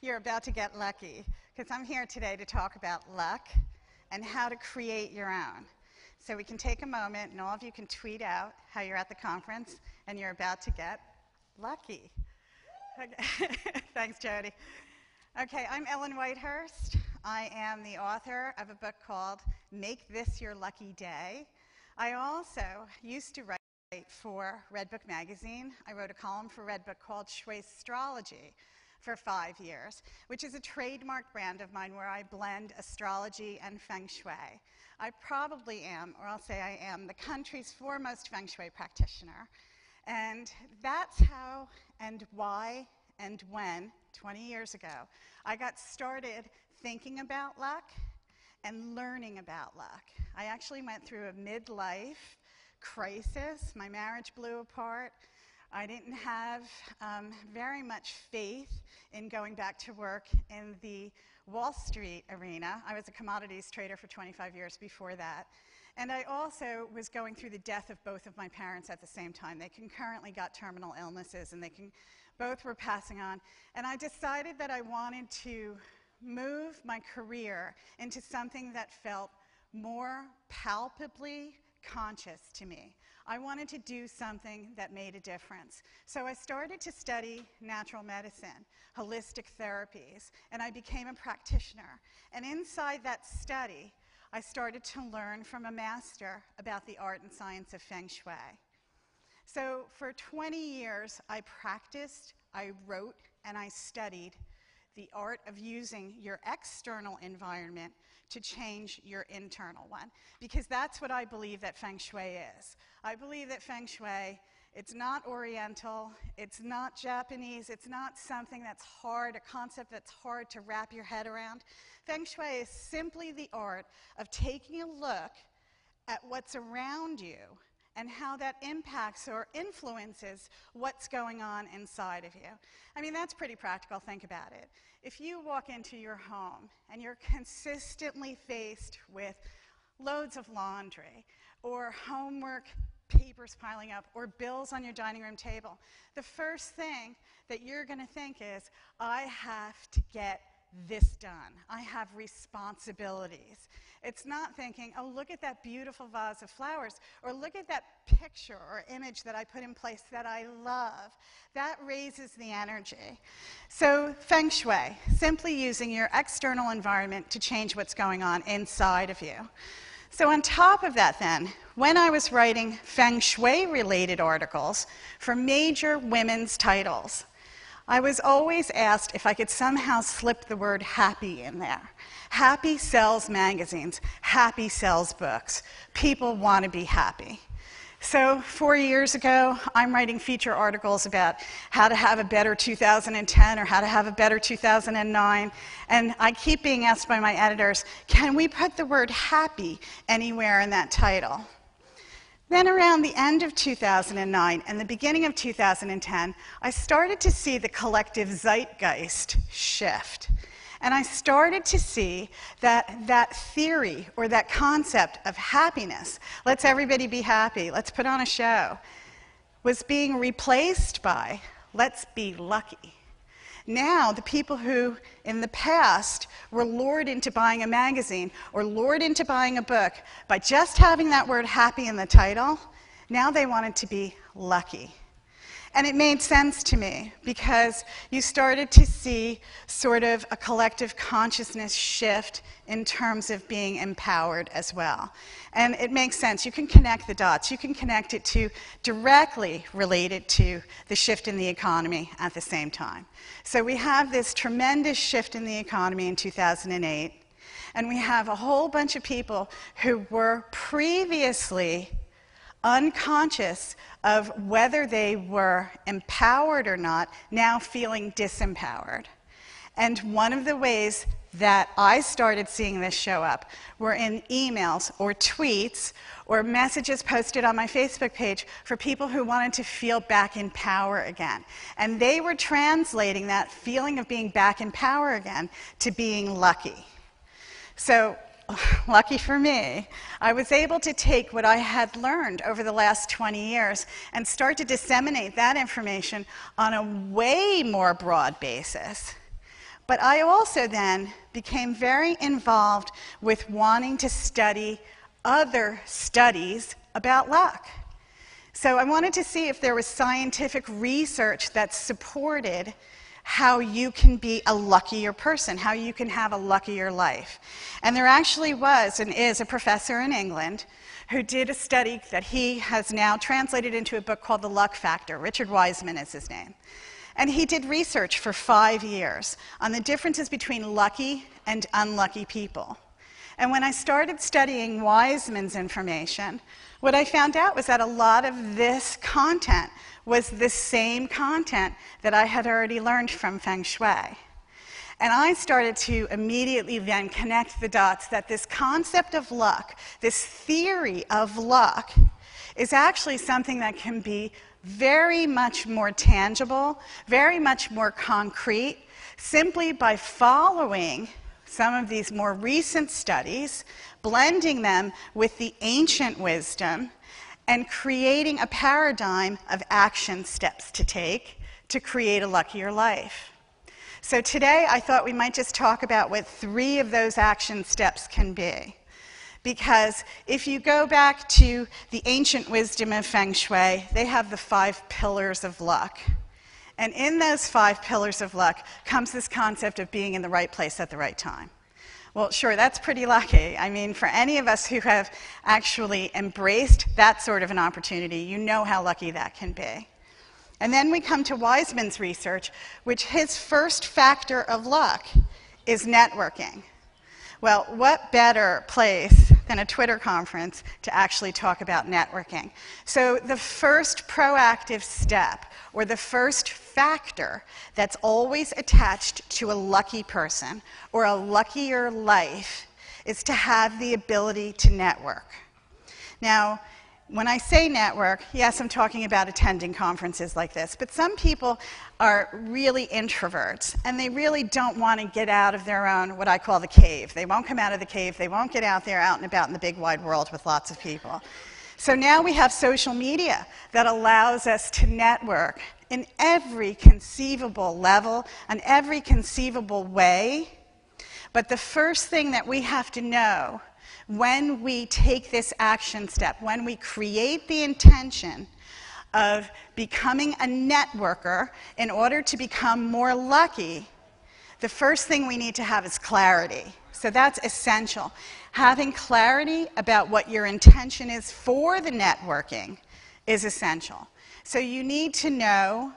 You're about to get lucky, because I'm here today to talk about luck and how to create your own. So we can take a moment, and all of you can tweet out how you're at the conference and you're about to get lucky. Okay. Thanks, Jody. Okay, I'm Ellen Whitehurst. I am the author of a book called Make This Your Lucky Day. I also used to write for Redbook magazine. I wrote a column for Redbook called Astrology for 5 years, which is a trademark brand of mine where I blend astrology and feng shui. I probably am, or I'll say I am, the country's foremost feng shui practitioner. And that's how and why and when, 20 years ago, I got started thinking about luck and learning about luck. I actually went through a midlife crisis. My marriage blew apart. I didn't have very much faith in going back to work in the Wall Street arena. I was a commodities trader for 25 years before that. And I also was going through the death of both of my parents at the same time. They concurrently got terminal illnesses, and both were passing on. And I decided that I wanted to move my career into something that felt more palpably conscious to me. I wanted to do something that made a difference. So I started to study natural medicine, holistic therapies, and I became a practitioner. And inside that study, I started to learn from a master about the art and science of feng shui. So for 20 years, I practiced, I wrote, and I studied the art of using your external environment to change your internal one, because that's what I believe that feng shui is. I believe that feng shui, it's not Oriental, it's not Japanese, it's not something that's hard, a concept that's hard to wrap your head around. Feng shui is simply the art of taking a look at what's around you and how that impacts or influences what's going on inside of you. I mean, that's pretty practical. Think about it. If you walk into your home and you're consistently faced with loads of laundry or homework papers piling up or bills on your dining room table, the first thing that you're going to think is, I have to get this done. I have responsibilities. It's not thinking, oh, look at that beautiful vase of flowers, or look at that picture or image that I put in place that I love. That raises the energy. So feng shui, simply using your external environment to change what's going on inside of you. So on top of that then, when I was writing feng shui-related articles for major women's titles, I was always asked if I could somehow slip the word happy in there. Happy sells magazines. Happy sells books. People want to be happy. So 4 years ago, I'm writing feature articles about how to have a better 2010 or how to have a better 2009. And I keep being asked by my editors, can we put the word happy anywhere in that title? Then around the end of 2009 and the beginning of 2010, I started to see the collective zeitgeist shift. And I started to see that that theory or that concept of happiness, let's everybody be happy, let's put on a show, was being replaced by let's be lucky. Now, the people who in the past were lured into buying a magazine or lured into buying a book by just having that word happy in the title, now they wanted to be lucky. And it made sense to me because you started to see sort of a collective consciousness shift in terms of being empowered as well. And it makes sense. You can connect the dots. You can connect it to directly related to the shift in the economy at the same time. So we have this tremendous shift in the economy in 2008, and we have a whole bunch of people who were previously unconscious of whether they were empowered or not, now feeling disempowered. And one of the ways that I started seeing this show up were in emails or tweets or messages posted on my Facebook page for people who wanted to feel back in power again. And they were translating that feeling of being back in power again to being lucky. So lucky for me, I was able to take what I had learned over the last 20 years and start to disseminate that information on a way more broad basis. But I also then became very involved with wanting to study other studies about luck. So I wanted to see if there was scientific research that supported how you can be a luckier person, how you can have a luckier life. And there actually was and is a professor in England who did a study that he has now translated into a book called The Luck Factor. Richard Wiseman is his name. And he did research for 5 years on the differences between lucky and unlucky people. And when I started studying Wiseman's information, what I found out was that a lot of this content was the same content that I had already learned from Feng Shui. And I started to immediately then connect the dots that this concept of luck, this theory of luck, is actually something that can be very much more tangible, very much more concrete, simply by following some of these more recent studies, blending them with the ancient wisdom, and creating a paradigm of action steps to take to create a luckier life. So today I thought we might just talk about what 3 of those action steps can be. Because if you go back to the ancient wisdom of Feng Shui, they have the 5 pillars of luck. And in those 5 pillars of luck comes this concept of being in the right place at the right time. Well, sure, that's pretty lucky. I mean, for any of us who have actually embraced that sort of an opportunity, you know how lucky that can be. And then we come to Wiseman's research, which his first factor of luck is networking. Well, what better place than a Twitter conference to actually talk about networking? So the first proactive step, or the first factor that's always attached to a lucky person or a luckier life, is to have the ability to network. Now, when I say network, yes, I'm talking about attending conferences like this, but some people are really introverts, and they really don't want to get out of their own, what I call the cave. They won't come out of the cave, they won't get out there, out and about in the big wide world with lots of people. So now we have social media that allows us to network in every conceivable level, and every conceivable way. But the first thing that we have to know when we take this action step, when we create the intention of becoming a networker in order to become more lucky, the first thing we need to have is clarity. So that's essential. Having clarity about what your intention is for the networking is essential. So you need to know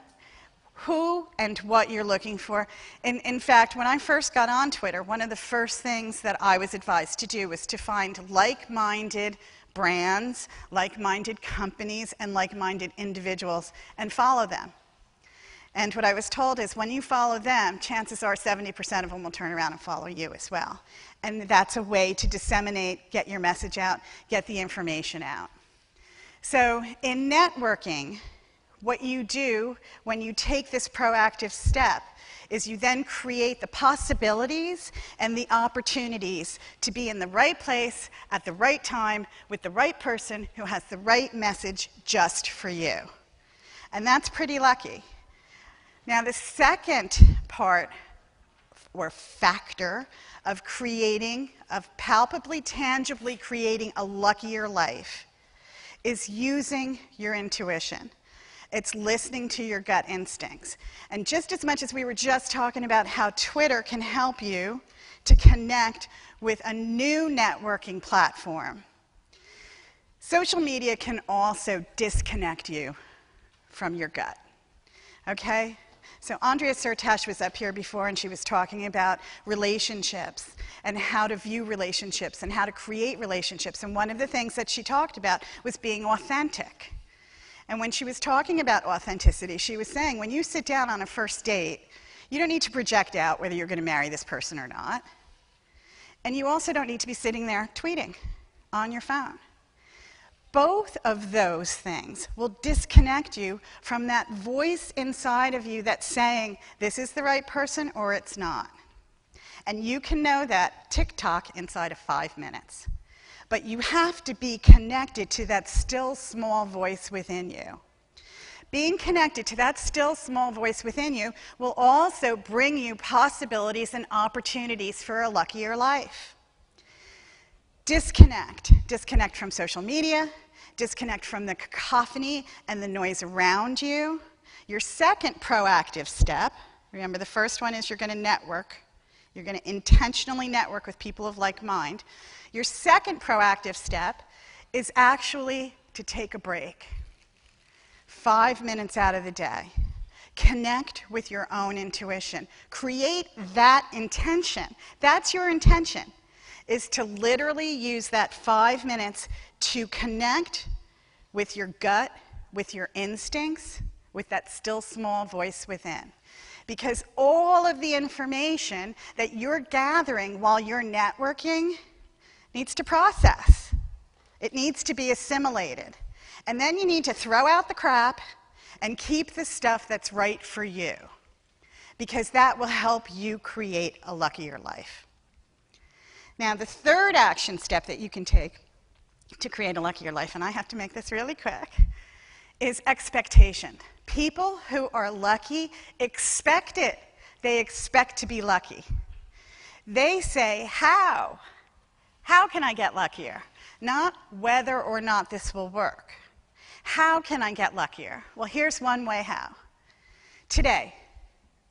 who and what you're looking for. In fact, when I first got on Twitter, one of the first things that I was advised to do was to find like-minded brands, like-minded companies, and like-minded individuals, and follow them. And what I was told is when you follow them, chances are 70% of them will turn around and follow you as well. And that's a way to disseminate, get your message out, get the information out. So in networking, what you do when you take this proactive step is you then create the possibilities and the opportunities to be in the right place at the right time with the right person who has the right message just for you. And that's pretty lucky. Now, the second part or factor of palpably, tangibly creating a luckier life is using your intuition. It's listening to your gut instincts. And just as much as we were just talking about how Twitter can help you to connect with a new networking platform, social media can also disconnect you from your gut. Okay? So Andrea Sertash was up here before, and she was talking about relationships and how to view relationships and how to create relationships. And one of the things that she talked about was being authentic. And when she was talking about authenticity, she was saying when you sit down on a first date, you don't need to project out whether you're going to marry this person or not. And you also don't need to be sitting there tweeting on your phone. Both of those things will disconnect you from that voice inside of you that's saying, this is the right person or it's not. And you can know that TikTok inside of 5 minutes. But you have to be connected to that still small voice within you. Being connected to that still small voice within you will also bring you possibilities and opportunities for a luckier life. Disconnect. Disconnect from social media. Disconnect from the cacophony and the noise around you. Your second proactive step, remember the first one is you're going to network. You're going to intentionally network with people of like mind. Your second proactive step is actually to take a break. 5 minutes out of the day. Connect with your own intuition. Create that intention. That's your intention, is to literally use that 5 minutes to connect with your gut, with your instincts, with that still small voice within. Because all of the information that you're gathering while you're networking needs to process. It needs to be assimilated. And then you need to throw out the crap and keep the stuff that's right for you, because that will help you create a luckier life. Now, the third action step that you can take to create a luckier life, and I have to make this really quick, is expectation. People who are lucky expect it. They expect to be lucky. They say, how? How can I get luckier? Not whether or not this will work. How can I get luckier? Well, here's one way how. Today,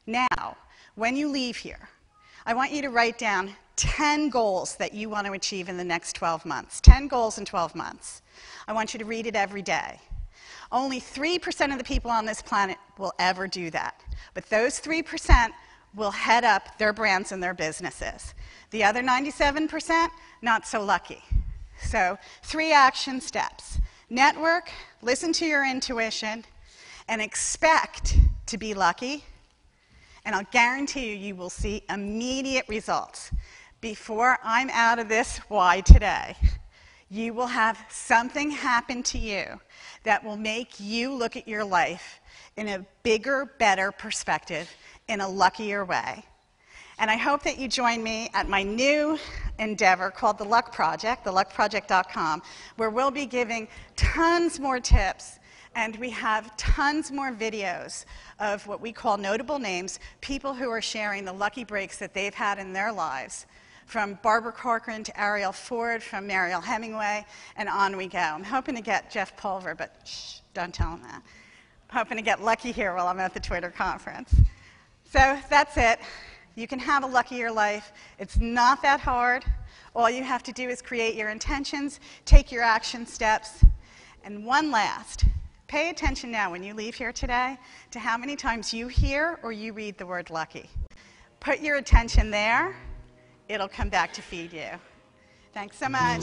now, when you leave here, I want you to write down 10 goals that you want to achieve in the next 12 months. 10 goals in 12 months. I want you to read it every day. Only 3% of the people on this planet will ever do that. But those 3% will head up their brands and their businesses. The other 97%, not so lucky. So 3 action steps. Network, listen to your intuition, and expect to be lucky. And I'll guarantee you, you will see immediate results. Before I'm out of this why today, you will have something happen to you that will make you look at your life in a bigger, better perspective, in a luckier way. And I hope that you join me at my new endeavor called The Luck Project, theluckproject.com, where we'll be giving tons more tips, and we have tons more videos of what we call notable names, people who are sharing the lucky breaks that they've had in their lives, from Barbara Corcoran to Ariel Ford, from Mariel Hemingway, and on we go. I'm hoping to get Jeff Pulver, but shh, don't tell him that. I'm hoping to get lucky here while I'm at the Twitter conference. So that's it. You can have a luckier life. It's not that hard. All you have to do is create your intentions, take your action steps. And one last, pay attention now when you leave here today to how many times you hear or you read the word lucky. Put your attention there. It'll come back to feed you. Thanks so much.